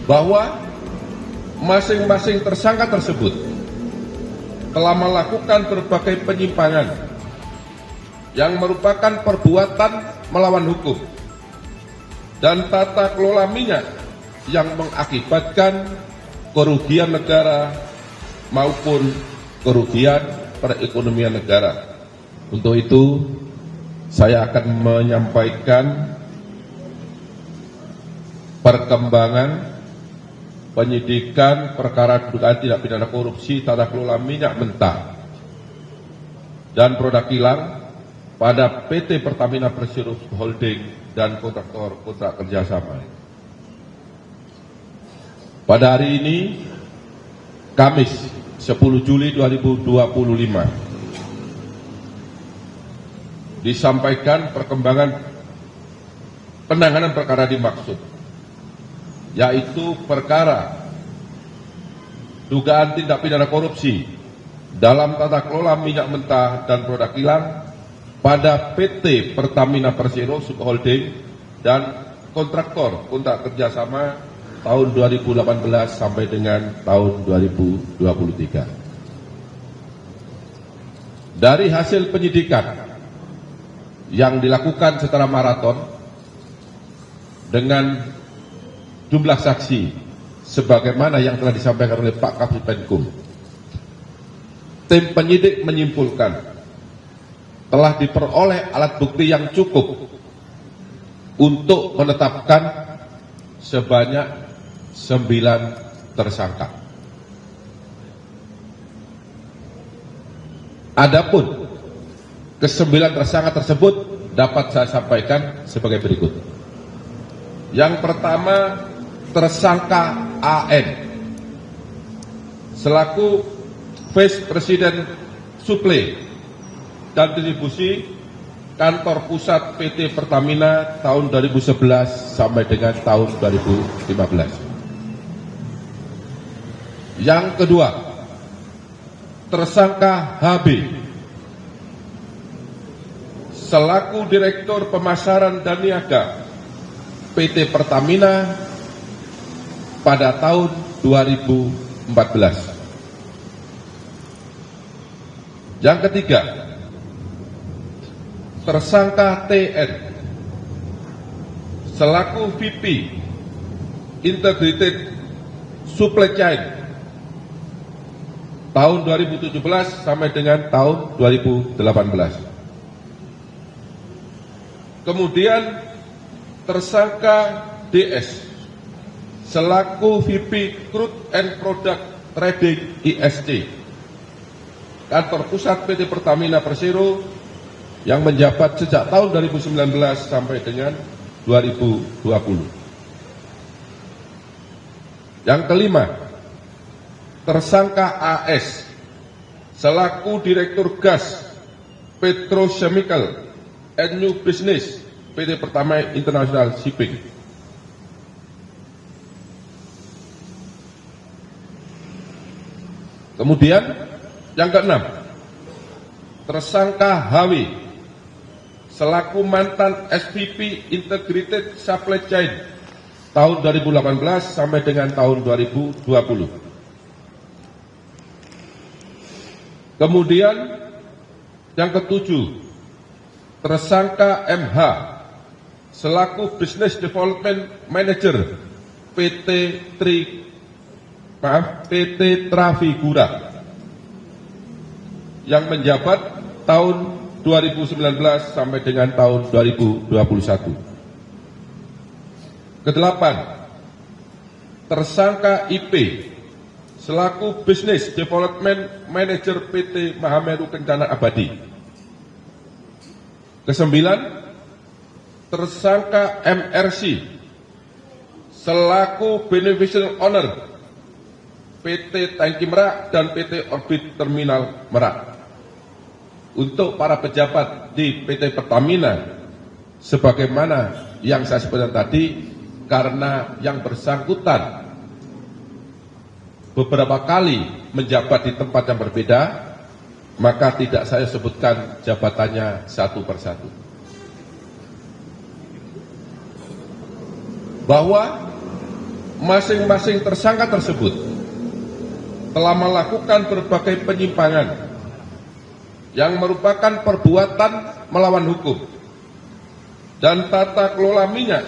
bahwa masing-masing tersangka tersebut telah melakukan berbagai penyimpangan yang merupakan perbuatan melawan hukum dan tata kelola minyak yang mengakibatkan kerugian negara maupun kerugian perekonomian negara. Untuk itu, saya akan menyampaikan perkembangan penyidikan perkara dugaan tindak pidana korupsi tata kelola minyak mentah dan produk kilang pada PT Pertamina Persero Holding dan kontraktor kontrak kerjasama. Pada hari ini, Kamis 10 Juli 2025, disampaikan perkembangan penanganan perkara dimaksud, yaitu perkara dugaan tindak pidana korupsi dalam tata kelola minyak mentah dan produk kilang pada PT Pertamina Persero Holding dan kontraktor kontrak kerjasama tahun 2018 sampai dengan tahun 2023. Dari hasil penyidikan yang dilakukan secara maraton dengan jumlah saksi sebagaimana yang telah disampaikan oleh Pak Kabid Penkum, tim penyidik menyimpulkan telah diperoleh alat bukti yang cukup untuk menetapkan sebanyak 9 tersangka. Adapun ke-9 tersangka tersebut dapat saya sampaikan sebagai berikut. Yang pertama, tersangka AN selaku Vice President Suplai dan Distribusi Kantor Pusat PT Pertamina tahun 2011 sampai dengan tahun 2015. Yang kedua, tersangka HB selaku Direktur Pemasaran dan Niaga PT Pertamina pada tahun 2014. Yang ketiga, tersangka TN selaku VP Integrated Supply Chain tahun 2017 sampai dengan tahun 2018. Kemudian tersangka DS selaku VP Crude and Product Trading ISC Kantor Pusat PT Pertamina Persero yang menjabat sejak tahun 2019 sampai dengan 2020. Yang kelima, tersangka AS selaku Direktur Gas Petrochemical and New Business PT Pertamina International Shipping. Kemudian yang keenam, tersangka HW selaku mantan SVP Integrated Supply Chain tahun 2018 sampai dengan tahun 2020. Kemudian yang ketujuh, tersangka MH selaku Business Development Manager PT Trafigura yang menjabat tahun 2019 sampai dengan tahun 2021. Kedelapan, tersangka IP selaku Business Development Manager PT Mahameru Kencana Abadi. Kesembilan, tersangka MRC selaku Beneficial Owner PT Tangki Merak dan PT Orbit Terminal Merak. Untuk para pejabat di PT Pertamina, sebagaimana yang saya sebutkan tadi, karena yang bersangkutan beberapa kali menjabat di tempat yang berbeda, maka tidak saya sebutkan jabatannya satu persatu. Bahwa masing-masing tersangka tersebut telah melakukan berbagai penyimpangan yang merupakan perbuatan melawan hukum dan tata kelola minyak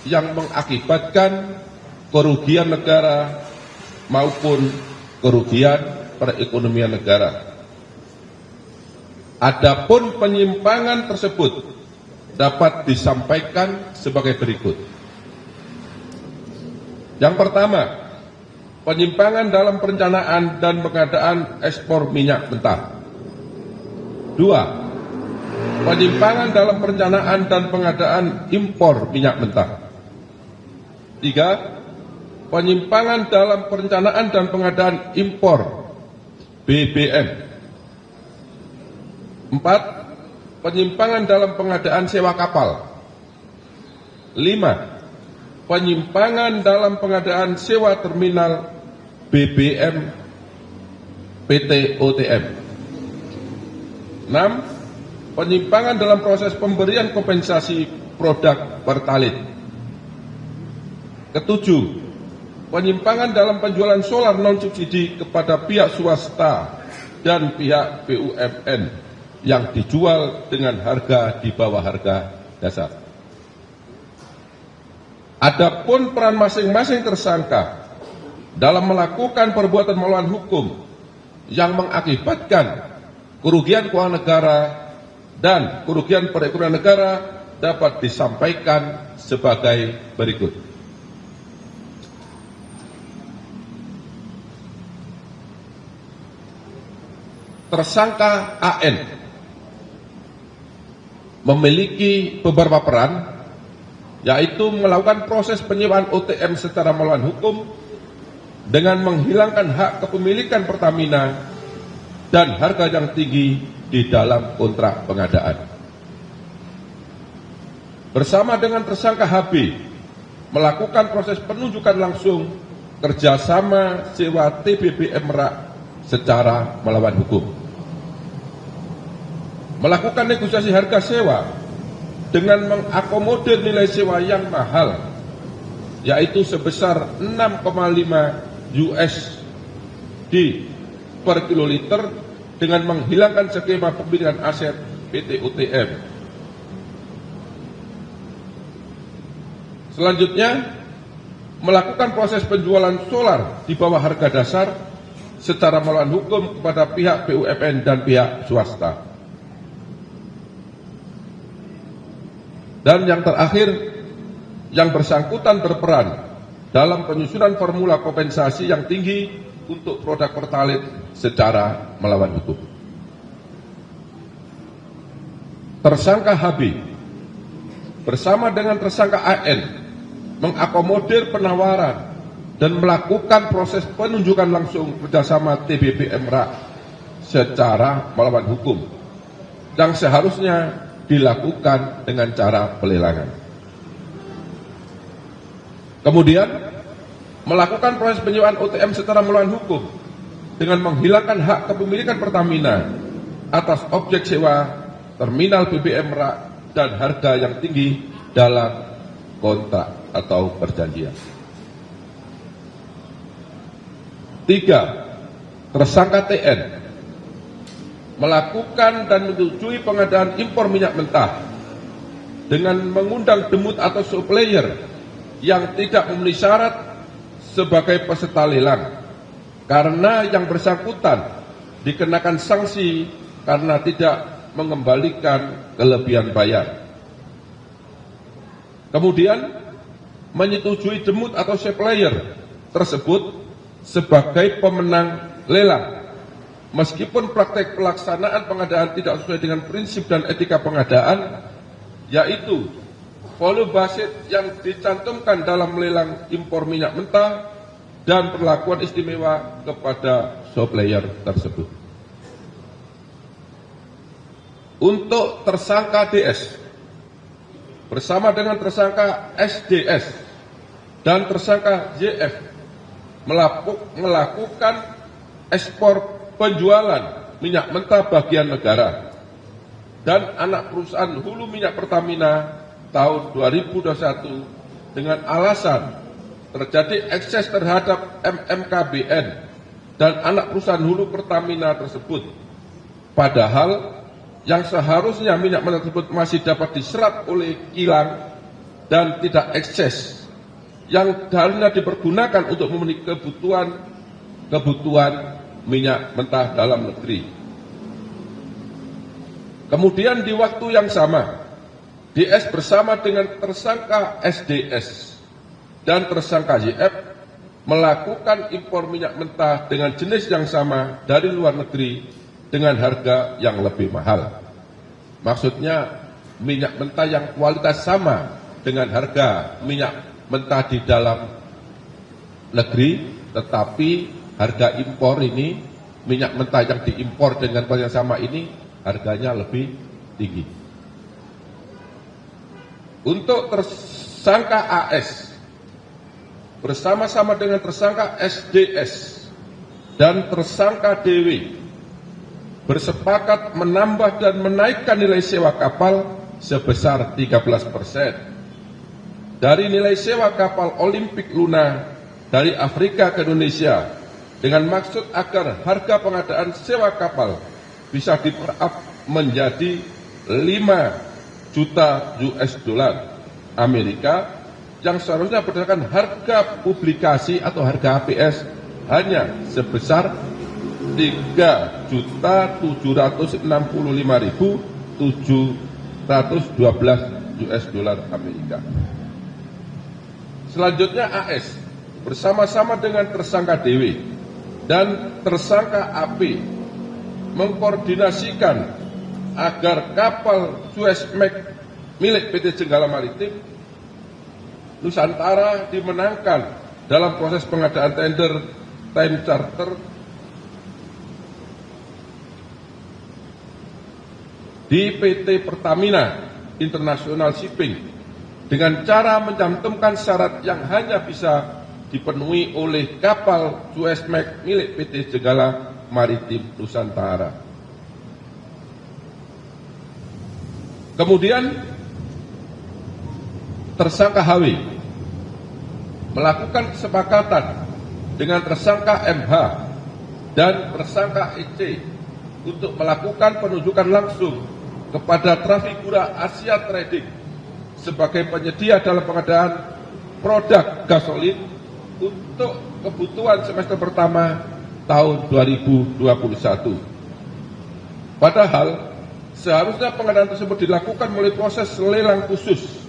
yang mengakibatkan kerugian negara maupun kerugian perekonomian negara. Adapun penyimpangan tersebut dapat disampaikan sebagai berikut. Yang pertama, penyimpangan dalam perencanaan dan pengadaan ekspor minyak mentah. 2. Penyimpangan dalam perencanaan dan pengadaan impor minyak mentah. 3. Penyimpangan dalam perencanaan dan pengadaan impor BBM. 4. Penyimpangan dalam pengadaan sewa kapal. 5. Penyimpangan dalam pengadaan sewa terminal BBM PT OTM. 6. Penyimpangan dalam proses pemberian kompensasi produk pertalit. Ketujuh, penyimpangan dalam penjualan solar non-subsidi kepada pihak swasta dan pihak BUMN yang dijual dengan harga di bawah harga dasar. Adapun peran masing-masing tersangka dalam melakukan perbuatan melawan hukum yang mengakibatkan kerugian keuangan negara dan kerugian perekonomian negara dapat disampaikan sebagai berikut. Tersangka AN memiliki beberapa peran, yaitu melakukan proses penyewaan OTM secara melawan hukum dengan menghilangkan hak kepemilikan Pertamina dan harga yang tinggi di dalam kontrak pengadaan. Bersama dengan tersangka HB melakukan proses penunjukan langsung kerjasama sewa TBBM Merak secara melawan hukum. Melakukan negosiasi harga sewa dengan mengakomodir nilai sewa yang mahal, yaitu sebesar 6,5 USD per kiloliter dengan menghilangkan skema pembelian aset PT OTM. Selanjutnya, melakukan proses penjualan solar di bawah harga dasar secara melawan hukum kepada pihak BUMN dan pihak swasta. Dan yang terakhir, yang bersangkutan berperan dalam penyusunan formula kompensasi yang tinggi untuk produk pertalit secara melawan hukum. Tersangka HB bersama dengan tersangka AN mengakomodir penawaran dan melakukan proses penunjukan langsung kerjasama TBBM Merak secara melawan hukum yang seharusnya dilakukan dengan cara pelelangan. Kemudian melakukan proses penyewaan OTM secara melawan hukum dengan menghilangkan hak kepemilikan Pertamina atas objek sewa terminal BBM Merak dan harga yang tinggi dalam kontrak atau perjanjian. 3. Tersangka TN melakukan dan menyetujui pengadaan impor minyak mentah dengan mengundang demut atau supplier yang tidak memenuhi syarat sebagai peserta lelang, karena yang bersangkutan dikenakan sanksi karena tidak mengembalikan kelebihan bayar. Kemudian menyetujui demut atau supplier tersebut sebagai pemenang lelang, meskipun praktek pelaksanaan pengadaan tidak sesuai dengan prinsip dan etika pengadaan, yaitu volume basis yang dicantumkan dalam lelang impor minyak mentah dan perlakuan istimewa kepada supplier tersebut. Untuk tersangka DS bersama dengan tersangka SDS dan tersangka JF melakukan ekspor penjualan minyak mentah bagian negara dan anak perusahaan hulu minyak Pertamina tahun 2021 dengan alasan terjadi ekses terhadap MMKBN dan anak perusahaan hulu Pertamina tersebut. Padahal yang seharusnya minyak mentah tersebut masih dapat diserap oleh kilang dan tidak ekses, yang seharusnya dipergunakan untuk memenuhi kebutuhan minyak mentah dalam negeri. Kemudian di waktu yang sama, DS bersama dengan tersangka SDS dan tersangka YF melakukan impor minyak mentah dengan jenis yang sama dari luar negeri dengan harga yang lebih mahal. Maksudnya minyak mentah yang kualitas sama dengan harga minyak mentah di dalam negeri, tetapi harga impor ini, minyak mentah yang diimpor dengan kualitas yang sama ini harganya lebih tinggi. Untuk tersangka AS bersama-sama dengan tersangka SDS dan tersangka DW bersepakat menambah dan menaikkan nilai sewa kapal sebesar 13% dari nilai sewa kapal Olimpik Luna dari Afrika ke Indonesia, dengan maksud agar harga pengadaan sewa kapal bisa di-up menjadi 5 juta US dollar Amerika, yang seharusnya berdasarkan harga publikasi atau harga APS hanya sebesar 3.765.712 US dollar Amerika. Selanjutnya AS bersama-sama dengan tersangka DW dan tersangka AP mengkoordinasikan agar kapal Suezmax milik PT Jenggala Maritim Nusantara dimenangkan dalam proses pengadaan tender time charter di PT Pertamina International Shipping dengan cara mencantumkan syarat yang hanya bisa dipenuhi oleh kapal Suezmax milik PT Jenggala Maritim Nusantara. Kemudian tersangka HW melakukan kesepakatan dengan tersangka MH dan tersangka EC untuk melakukan penunjukan langsung kepada Trafigura Asia Trading sebagai penyedia dalam pengadaan produk gasolin untuk kebutuhan semester pertama tahun 2021. Padahal seharusnya pengadaan tersebut dilakukan melalui proses lelang khusus,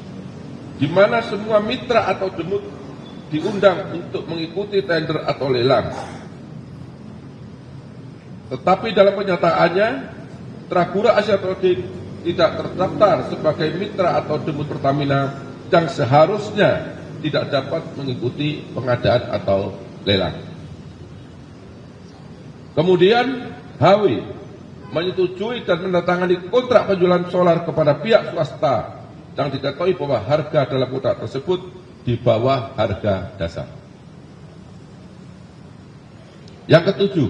di mana semua mitra atau demut diundang untuk mengikuti tender atau lelang. Tetapi dalam kenyataannya, Trafigura Asia Trading tidak terdaftar sebagai mitra atau demut Pertamina yang seharusnya tidak dapat mengikuti pengadaan atau lelang. Kemudian HW menyetujui dan menandatangani kontrak penjualan solar kepada pihak swasta yang diketahui bahwa harga dalam kontrak tersebut di bawah harga dasar. Yang ketujuh,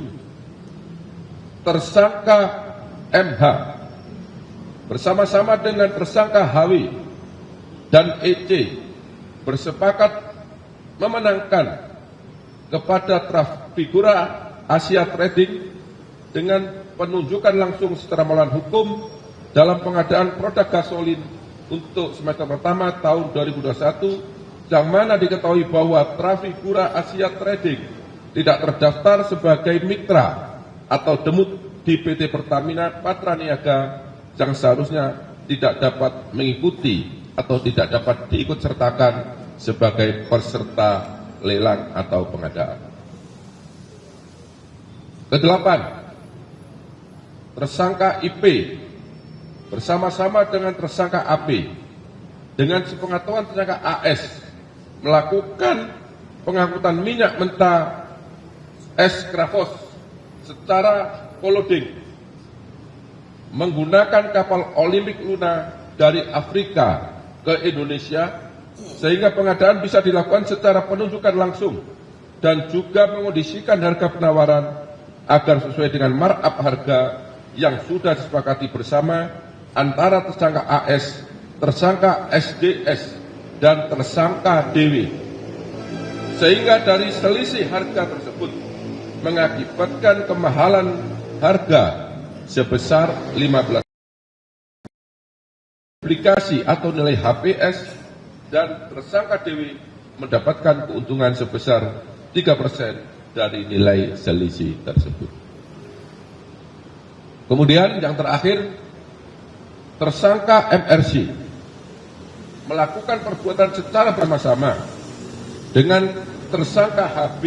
tersangka MH bersama-sama dengan tersangka HW dan EC bersepakat memenangkan kepada Trafigura Asia Trading dengan penunjukan langsung secara melawan hukum dalam pengadaan produk gasolin untuk semester pertama tahun 2021, yang mana diketahui bahwa Trafigura Asia Trading tidak terdaftar sebagai mitra atau demut di PT Pertamina Patraniaga, yang seharusnya tidak dapat mengikuti atau tidak dapat diikut sertakan sebagai peserta lelang atau pengadaan. Kedelapan, tersangka IP bersama-sama dengan tersangka AP dengan sepengetahuan tersangka AS melakukan pengangkutan minyak mentah S-Krafos secara koloding menggunakan kapal Olimpik Luna dari Afrika ke Indonesia, sehingga pengadaan bisa dilakukan secara penunjukan langsung dan juga mengondisikan harga penawaran agar sesuai dengan markup harga yang sudah disepakati bersama antara tersangka AS, tersangka SDS, dan tersangka DW. sehingga dari selisih harga tersebut mengakibatkan kemahalan harga sebesar 15 aplikasi atau nilai HPS, dan tersangka Dewi mendapatkan keuntungan sebesar 3% dari nilai selisih tersebut. Kemudian yang terakhir, tersangka MRC melakukan perbuatan secara bersama-sama dengan tersangka HB,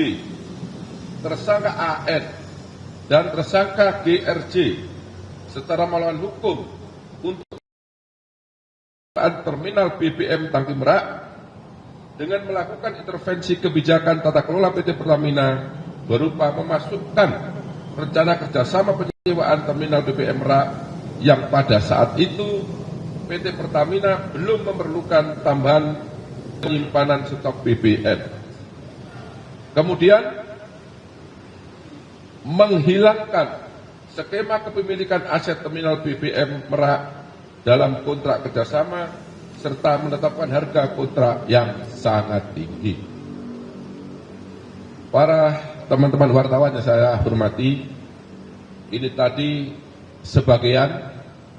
tersangka AN, dan tersangka GRJ secara melawan hukum untuk terminal BBM Tangki Merak dengan melakukan intervensi kebijakan tata kelola PT Pertamina berupa memasukkan rencana kerjasama penyewaan terminal BBM Merak yang pada saat itu PT Pertamina belum memerlukan tambahan penyimpanan stok BBM. Kemudian menghilangkan skema kepemilikan aset terminal BBM Merak dalam kontrak kerjasama serta menetapkan harga kontrak yang sangat tinggi. Para teman-teman wartawan yang saya hormati, ini tadi sebagian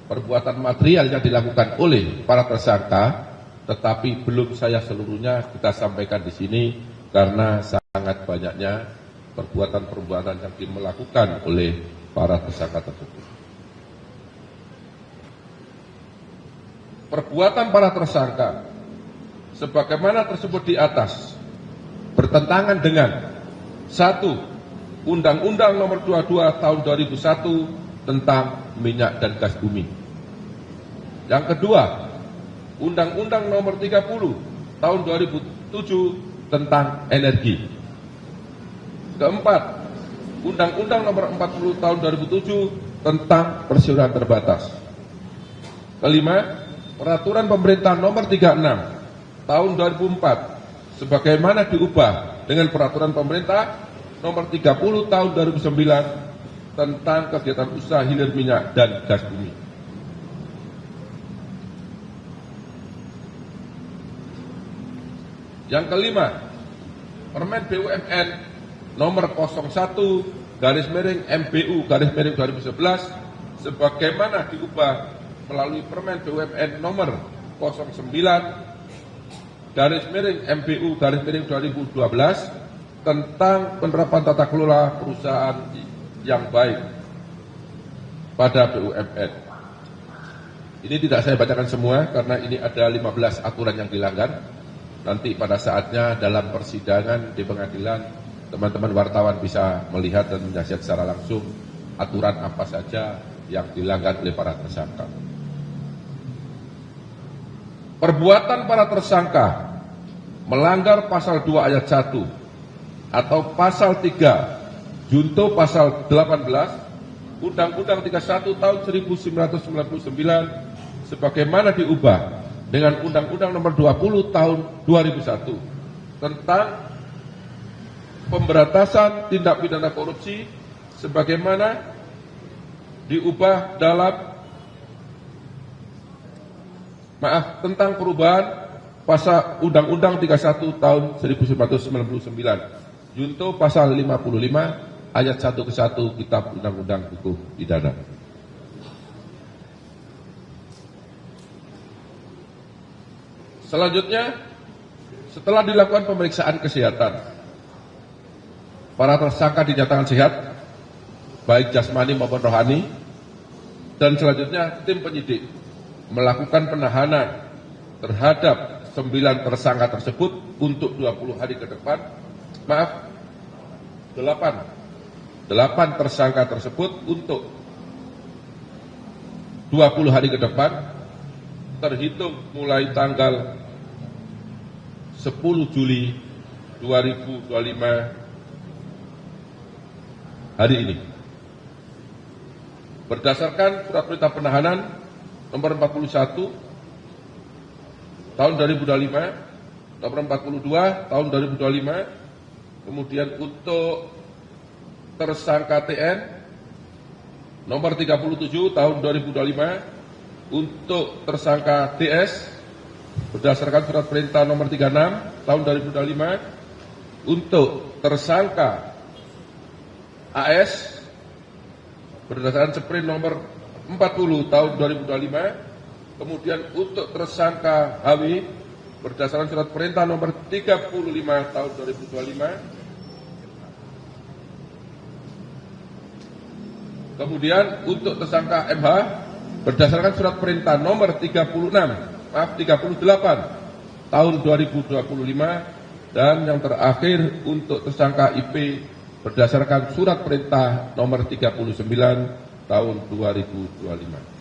perbuatan material yang dilakukan oleh para tersangka, tetapi belum saya seluruhnya kita sampaikan di sini karena sangat banyaknya perbuatan-perbuatan yang dilakukan oleh para tersangka tersebut. Perbuatan para tersangka sebagaimana tersebut di atas bertentangan dengan 1. Undang-Undang Nomor 22 Tahun 2001 tentang minyak dan gas bumi. Yang kedua, Undang-Undang Nomor 30 Tahun 2007 tentang energi. Keempat, Undang-Undang Nomor 40 Tahun 2007 tentang persiaran terbatas. Kelima, Peraturan Pemerintah Nomor 36 Tahun 2004 sebagaimana diubah dengan Peraturan Pemerintah Nomor 30 Tahun 2009 tentang kegiatan usaha hilir minyak dan gas bumi. Yang kelima, Permen BUMN Nomor 01/MBU/2011 sebagaimana diubah melalui Permen BUMN Nomor 09/MBU/2012 tentang penerapan tata kelola perusahaan yang baik pada BUMN. Ini tidak saya bacakan semua karena ini ada 15 aturan yang dilanggar. Nanti pada saatnya dalam persidangan di pengadilan, teman-teman wartawan bisa melihat dan menyaksikan secara langsung aturan apa saja yang dilanggar oleh para tersangka. Perbuatan para tersangka melanggar pasal 2 ayat 1 atau pasal 3 junto pasal 18 Undang-Undang 31 tahun 1999 sebagaimana diubah dengan Undang-Undang Nomor 20 tahun 2001 tentang pemberantasan tindak pidana korupsi sebagaimana diubah dalam tentang perubahan pasal Undang-Undang 31 tahun 1999 junto pasal 55 ayat 1 ke 1 Kitab Undang-Undang Hukum Pidana. Selanjutnya, setelah dilakukan pemeriksaan kesehatan, para tersangka dinyatakan sehat baik jasmani maupun rohani, dan selanjutnya tim penyidik melakukan penahanan terhadap 9 tersangka tersebut untuk 20 hari ke depan. 8 tersangka tersebut untuk 20 hari ke depan terhitung mulai tanggal 10 Juli 2025 hari ini. Berdasarkan surat perintah penahanan nomor 41 tahun 2025, nomor 42 tahun 2025, kemudian untuk tersangka TN nomor 37 tahun 2025, untuk tersangka DS berdasarkan surat perintah nomor 36 tahun 2025, untuk tersangka AS berdasarkan Sprint nomor 40 tahun 2025, kemudian untuk tersangka HW berdasarkan surat perintah nomor 35 tahun 2025, kemudian untuk tersangka MH berdasarkan surat perintah nomor 38 tahun 2025, dan yang terakhir untuk tersangka IP berdasarkan surat perintah nomor 39 tahun 2025.